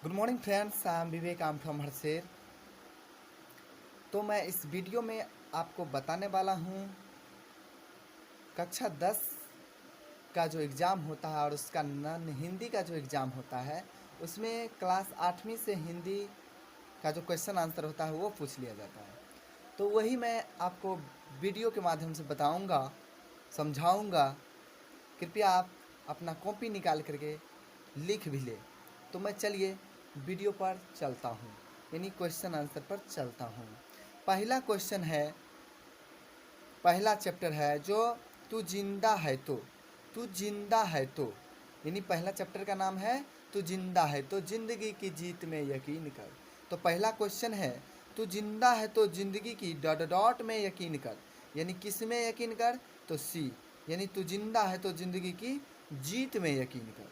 Good morning friends, I am Vivek, I am from Harser. तो मैं इस वीडियो में आपको बताने वाला हूँ कक्षा 10 का जो एग्ज़ाम होता है और उसका नॉन हिंदी का जो एग्ज़ाम होता है उसमें क्लास 8वीं से हिंदी का जो क्वेश्चन आंसर होता है वो पूछ लिया जाता है। तो वही मैं आपको वीडियो के माध्यम से बताऊँगा, समझाऊँगा। कृपया आप अपना कॉपी निकाल करके लिख भी ले। तो मैं चलिए वीडियो पर चलता हूँ, यानी क्वेश्चन आंसर पर चलता हूँ। पहला क्वेश्चन है, पहला चैप्टर है जो तू जिंदा है तो। तू जिंदा है तो यानी पहला चैप्टर का नाम है तू जिंदा है तो जिंदगी की जीत में यकीन कर। तो पहला क्वेश्चन है तू जिंदा है तो जिंदगी की डॉट डॉट में यकीन कर, यानी किस में यकीन कर? तो सी, यानी तू जिंदा है तो जिंदगी की जीत में यकीन कर।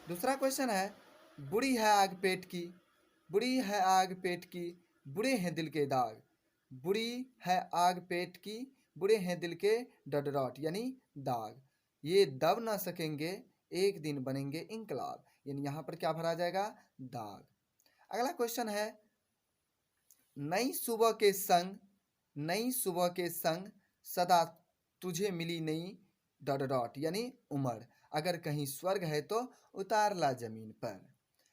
दूसरा क्वेश्चन है बुरी है आग पेट की, बुरी है आग पेट की, बुरे हैं दिल के दाग। बुरी है आग पेट की, बुरे हैं दिल के डॉट डॉट यानी दाग। ये दब ना सकेंगे, एक दिन बनेंगे इंकलाब, यानी यहाँ पर क्या भरा जाएगा? दाग। अगला क्वेश्चन है नई सुबह के संग, नई सुबह के संग सदा तुझे मिली नई डॉट डॉट यानी उम्र। अगर कहीं स्वर्ग है तो उतार ला जमीन पर।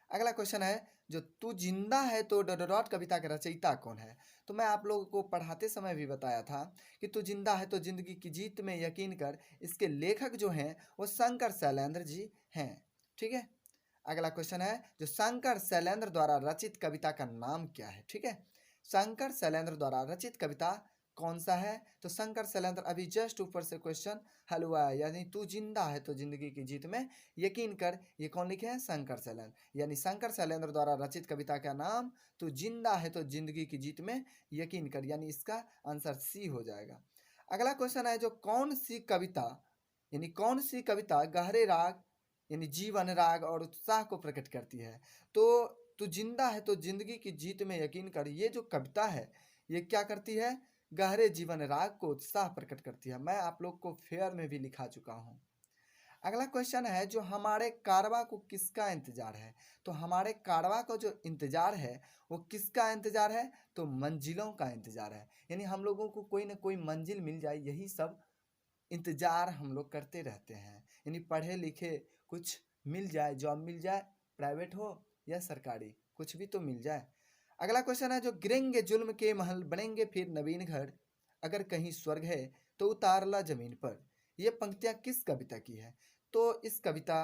अगला क्वेश्चन है जो तू जिंदा है तो डॉट डॉट कविता का रचयिता कौन है? तो मैं आप लोगों को पढ़ाते समय भी बताया था कि तू जिंदा है तो जिंदगी की जीत में यकीन कर, इसके लेखक जो हैं वो शंकर शैलेंद्र जी हैं। ठीक है। अगला क्वेश्चन है जो शंकर शैलेंद्र द्वारा रचित कविता का नाम क्या है? ठीक है, शंकर शैलेंद्र द्वारा रचित कविता कौन सा है? तो शंकर शैलेंद्र अभी जस्ट ऊपर से क्वेश्चन हल हुआ है, यानी तू जिंदा है तो जिंदगी की जीत में यकीन कर। ये कौन लिखे हैं? शंकर शैलेंद्र। यानी शंकर शैलेंद्र द्वारा रचित कविता का नाम तू जिंदा है तो जिंदगी की जीत में यकीन कर, यानी इसका आंसर सी हो जाएगा। अगला क्वेश्चन है जो कौन सी कविता, यानी कौन सी कविता गहरे राग यानी जीवन राग और उत्साह को प्रकट करती है? तो तू जिंदा है तो जिंदगी की जीत में यकीन कर, ये जो कविता है ये क्या करती है? गहरे जीवन राग को उत्साह प्रकट करती है। मैं आप लोग को फेयर में भी लिखा चुका हूँ। अगला क्वेश्चन है जो हमारे कारवा को किसका इंतजार है? तो हमारे कारवा को जो इंतजार है वो किसका इंतजार है? तो मंजिलों का इंतजार है, यानी हम लोगों को कोई ना कोई मंजिल मिल जाए, यही सब इंतजार हम लोग करते रहते हैं। यानी पढ़े लिखे कुछ मिल जाए, जॉब मिल जाए, प्राइवेट हो या सरकारी, कुछ भी तो मिल जाए। अगला क्वेश्चन है जो गिरेंगे जुल्म के महल बनेंगे फिर नवीन घर, अगर कहीं स्वर्ग है तो उतार ला जमीन पर। ये पंक्तियां किस कविता की है? तो इस कविता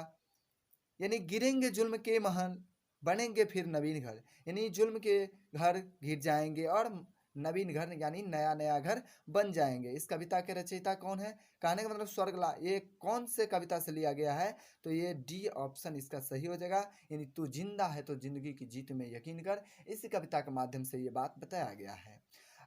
यानी गिरेंगे जुल्म के महल बनेंगे फिर नवीन घर, यानी जुल्म के घर गिर जाएंगे और नवीन घर यानी नया नया घर बन जाएंगे। इस कविता के रचयिता कौन है? कहने का मतलब स्वर्ग ला। ये कौन से कविता से लिया गया है? तो ये डी ऑप्शन इसका सही हो जाएगा, यानी तू जिंदा है तो जिंदगी की जीत में यकीन कर। इसी कविता के माध्यम से ये बात बताया गया है।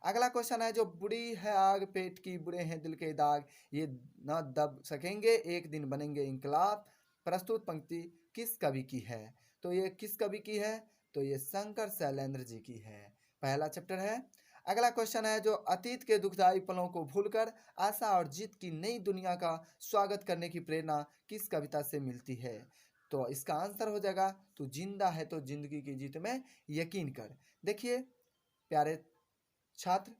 अगला क्वेश्चन है जो बुरी है आग पेट की, बुरे हैं दिल के दाग, ये न दब सकेंगे, एक दिन बनेंगे इंकलाब। प्रस्तुत पंक्ति किस कवि की है? तो ये किस कवि की है? तो ये शंकर शैलेंद्र जी की है। पहला चैप्टर है। अगला क्वेश्चन है जो अतीत के दुखदाई पलों को भूलकर आशा और जीत की नई दुनिया का स्वागत करने की प्रेरणा किस कविता से मिलती है? तो इसका आंसर हो जाएगा तू जिंदा है तो जिंदगी की जीत में यकीन कर। देखिए प्यारे छात्र,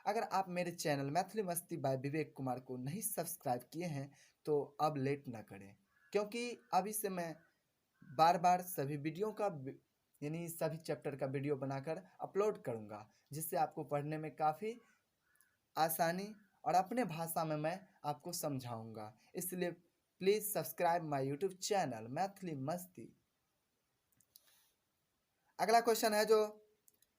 अगर आप मेरे चैनल मैथिली मस्ती बाय विवेक कुमार को नहीं सब्सक्राइब किए हैं तो अब लेट ना करें, क्योंकि अभी से मैं बार बार सभी वीडियो का यानी सभी चैप्टर का वीडियो बनाकर अपलोड करूंगा, जिससे आपको पढ़ने में काफ़ी आसानी और अपने भाषा में मैं आपको समझाऊंगा। इसलिए please subscribe my YouTube channel Maithili मस्ती। अगला क्वेश्चन है जो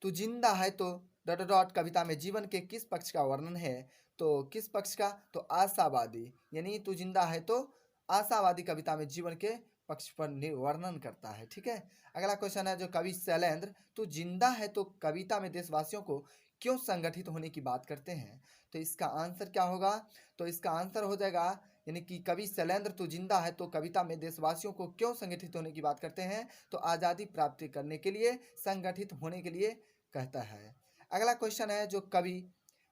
तू जिंदा है तो डॉट डॉट कविता में जीवन के किस पक्ष का वर्णन है? तो किस पक्ष का? तो आशावादी, यानी तू जिंदा है तो आशावादी कविता में जीवन के पक्ष पर वर्णन करता है। ठीक है। अगला क्वेश्चन है जो कवि शैलेंद्र तू जिंदा है तो कविता में देशवासियों को क्यों संगठित होने की बात करते हैं? तो इसका आंसर क्या होगा? तो इसका आंसर हो जाएगा, यानी कि कवि शैलेंद्र तू जिंदा है तो कविता में देशवासियों को क्यों संगठित होने की बात करते हैं? तो आज़ादी प्राप्ति करने के लिए, संगठित होने के लिए कहता है। अगला क्वेश्चन है जो कवि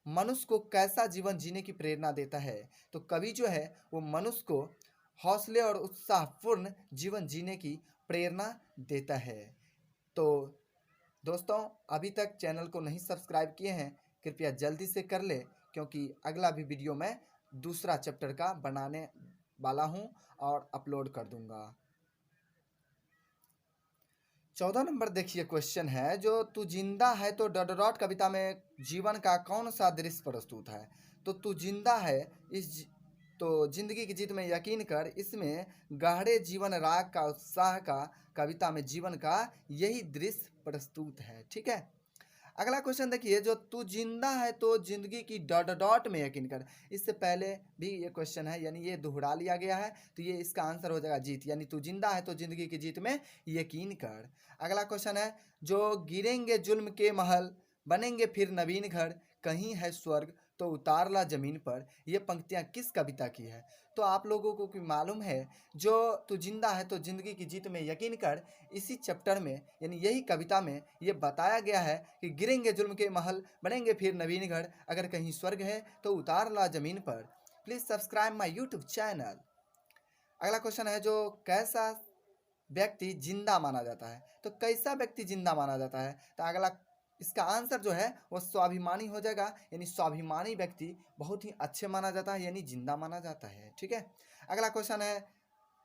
मनुष्य को कैसा जीवन जीने की प्रेरणा देता है? तो कवि जो है वो मनुष्य को हौसले और उत्साहपूर्ण जीवन जीने की प्रेरणा देता है। तो दोस्तों, अभी तक चैनल को नहीं सब्सक्राइब किए हैं, कृपया जल्दी से कर ले, क्योंकि अगला भी वीडियो मैं दूसरा चैप्टर का बनाने वाला हूं और अपलोड कर दूंगा। 14 नंबर देखिए, क्वेश्चन है जो तू जिंदा है तो डॉट डॉट कविता में जीवन का कौन सा दृश्य प्रस्तुत है। तो तू जिंदा है तो जिंदगी की जीत में यकीन कर, इसमें गहरे जीवन राग का उत्साह का कविता में जीवन का यही दृश्य प्रस्तुत है। ठीक है, अगला क्वेश्चन देखिए, जो तू जिंदा है तो जिंदगी की डॉट डॉट में यकीन कर। इससे पहले भी ये क्वेश्चन है, यानी ये दोहरा लिया गया है, तो ये इसका आंसर हो जाएगा जीत, यानी तू जिंदा है तो जिंदगी की जीत में यकीन कर। अगला क्वेश्चन है, जो गिरेंगे जुल्म के महल बनेंगे फिर नवीन घर, कहीं है स्वर्ग तो उतार ला जमीन पर। ये पंक्तियां किस कविता की है। तो आप लोगों को भी मालूम है, जो तू जिंदा है तो जिंदगी की जीत में यकीन कर, इसी चैप्टर में यानी यही कविता में ये बताया गया है कि गिरेंगे जुल्म के महल बनेंगे फिर नवीन घर, अगर कहीं स्वर्ग है तो उतार ला जमीन पर। Please subscribe my YouTube channel. अगला क्वेश्चन है, जो कैसा व्यक्ति जिंदा माना जाता है। तो कैसा व्यक्ति जिंदा माना जाता है, तो अगला इसका आंसर जो है वो स्वाभिमानी हो जाएगा, यानी स्वाभिमानी व्यक्ति बहुत ही अच्छे माना जाता है, यानी जिंदा माना जाता है। ठीक है, अगला क्वेश्चन है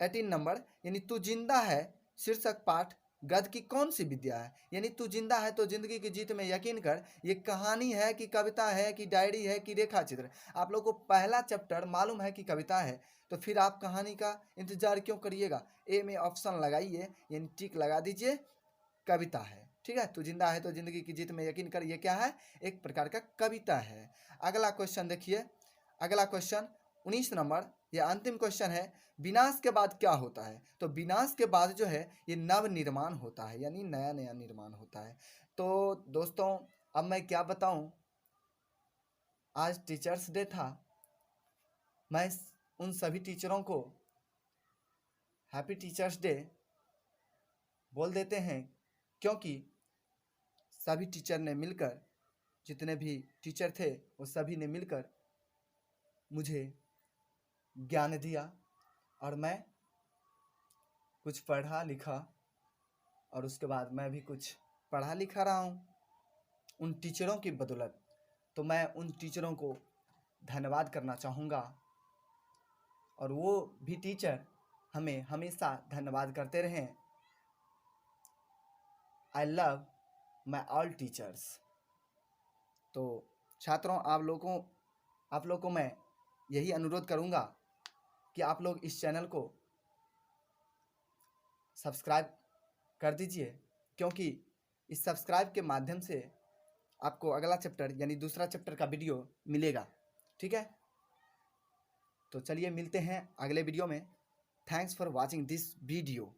18 नंबर, यानी तू जिंदा है शीर्षक पाठ गद्य की कौन सी विद्या है। यानी तू जिंदा है तो जिंदगी की जीत में यकीन कर, ये कहानी है कि कविता है कि डायरी है कि रेखा चित्र। आप लोग को पहला चैप्टर मालूम है कि कविता है, तो फिर आप कहानी का इंतजार क्यों करिएगा। ए में ऑप्शन लगाइए, यानी टिक लगा दीजिए, कविता है। ठीक है, तू जिंदा है तो जिंदगी की जीत में यकीन कर, ये क्या है, एक प्रकार का कविता है। अगला क्वेश्चन देखिए, अगला क्वेश्चन 19 नंबर, यह अंतिम क्वेश्चन है, विनाश के बाद क्या होता है। तो विनाश के बाद जो है ये नव निर्माण होता है, यानी नया नया निर्माण होता है। तो दोस्तों, अब मैं क्या बताऊं, आज टीचर्स डे था, मैं उन सभी टीचरों को हैप्पी टीचर्स डे बोल देते हैं, क्योंकि सभी टीचर ने मिलकर, जितने भी टीचर थे वो सभी ने मिलकर मुझे ज्ञान दिया, और मैं कुछ पढ़ा लिखा, और उसके बाद मैं भी कुछ पढ़ा लिखा रहा हूँ उन टीचरों की बदौलत। तो मैं उन टीचरों को धन्यवाद करना चाहूँगा, और वो भी टीचर हमें हमेशा धन्यवाद करते रहें। I love my all teachers. तो छात्रों, आप लोगों को मैं यही अनुरोध करूँगा कि आप लोग इस चैनल को सब्सक्राइब कर दीजिए, क्योंकि इस सब्सक्राइब के माध्यम से आपको अगला चैप्टर यानी दूसरा चैप्टर का वीडियो मिलेगा। ठीक है, तो चलिए मिलते हैं अगले वीडियो में। Thanks for watching this video.